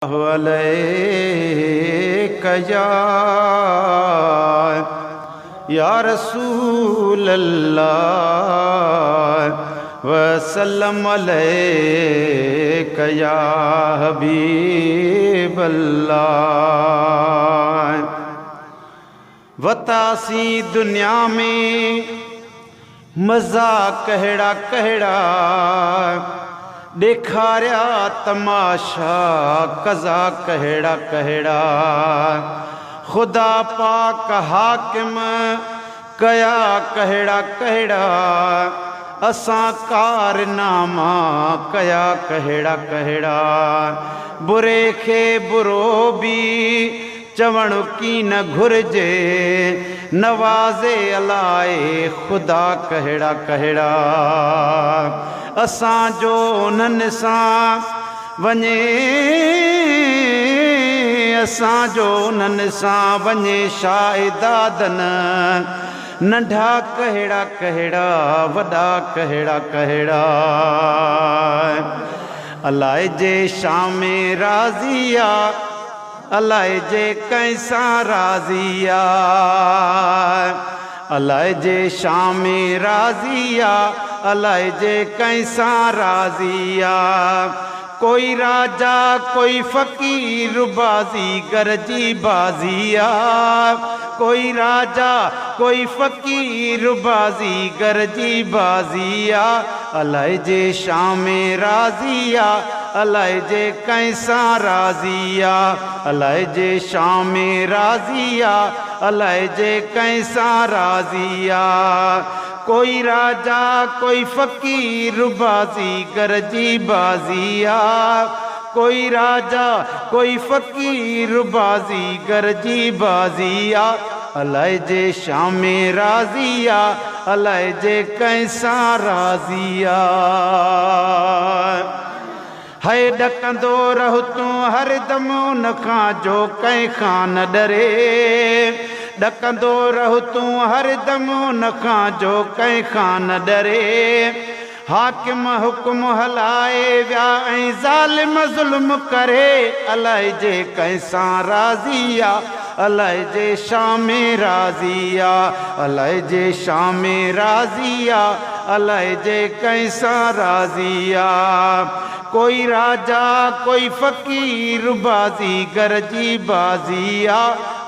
अलैका या रसूल अल्लाह वसल्लम अलैका या हबीब अल्लाह। वतासी दुनिया में मज़ा कहड़ा कहड़ा, देखारिया तमाशा कज़ा कहड़ा कहड़ा। खुदा पाक हाकिम कया कहड़ा कहड़ा, असां कारनामा कया कहड़ा कहड़ा। बुरे खे बुरो भी चवण की न घुर्जे, नवाज़े अलाए खुदा कहड़ा कहड़ा। असां जो उन्हनि सां वञे, असां जो उन्हनि सां वञे शाइदादन, नंढा कहड़ा कहड़ा वॾा कहड़ा कहड़ा। अलाए जे शामे राज़िया, अलाए जे कैसां राज़िया, अलाए जे शामे राज़िया, अलाए जे कैसां राज़िया। कोई राजा कोई फ़कीर बाज़ीगर जी बाज़िया, कोई राजा कोई फ़कीर बाज़ीगर जी बाज़िया। अलाए जे शामे राज़िया, अलाए जे कैसां राज़िया, अलाए जे शामे राज़िया, अलाए जे कैसां राज़िया। कोई राजा कोई फ़कीर बाज़ीगर जी बाज़िया, कोई राजा कोई फ़कीर बाज़ीगर जी बाज़िया। अलाए जे शामे राज़िया, अलाए जे कैसां राज़िया। है ॾकंदो रह तूं हरदम उन खां जो कंहिं खां न डरे, ॾकंदो रह तूं हरदम उन खां जो कंहिं खां न डरे। हाकिम हुकुम हलाए विया ऐं ज़ालिम ज़ुल्म करे, अलाए जे कैसां राज़िया, अलाए जे शामे राज़िया, अलाए जे शामे राज़िया, अलाए जे कैसां राज़िया। कोई राजा कोई फ़कीर बाज़ीगर जी बाज़िया,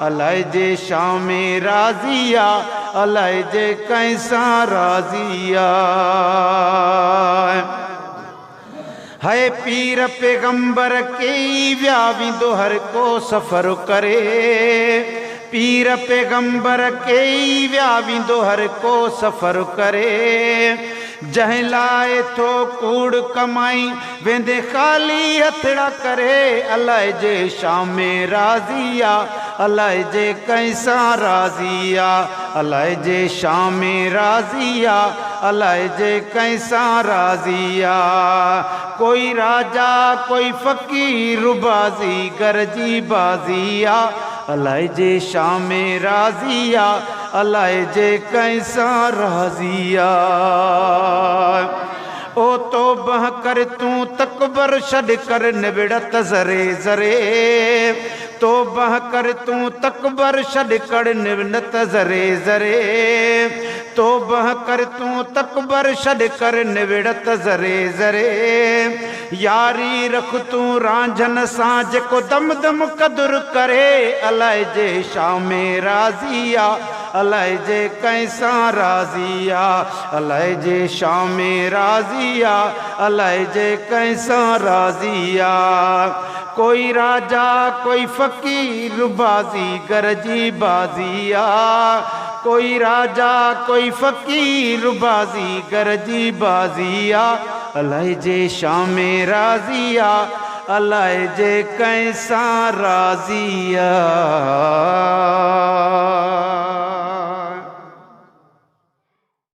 अलाए जे शामे राज़िया, अलाए जे कैसां राज़िया। है पीर पैगंबर के विया विंदो हर को सफ़र करे, पीर पैगंबर के विया विंदो हर को सफ़र करे। जंहिं लाइ थो कूड़ कमाई वेंदे ख़ाली हथड़ा करे, अलाए जे शामे राज़िया, अलाए जे कैसां राज़िया, अलाए जे शामे राज़िया, अलाए जे कैसां राज़िया। कोई राजा कोई फ़कीर बाज़ीगर जी बाज़िया, अलाए जे शामे राज़िया, अलाए जे कैसां राज़िया। ओ तौबह कर तूं तकबर छॾ कर निबिड़त ज़रे ज़रे, तौबह कर तूं तकबर छॾ कर निबिड़त ज़रे ज़रे। तौबह कर तूं तकबर छॾ कर निबिड़त ज़रे ज़रे। यारी रख तूं रांझन सां जेको दम दम क़दुरु करे, अलाए जे शामे राज़िया, अलाए जे कैसां राज़िया, अलाए जे शामे राज़िया, अलाए जे कैसां राज़िया। कोई राजा कोई फ़कीर बाज़ीगर जी बाज़िया, कोई राजा कोई फ़कीर बाज़ीगर जी बाज़िया। अलाए जे शामे राज़िया, अलाए जे कैसां राज़िया।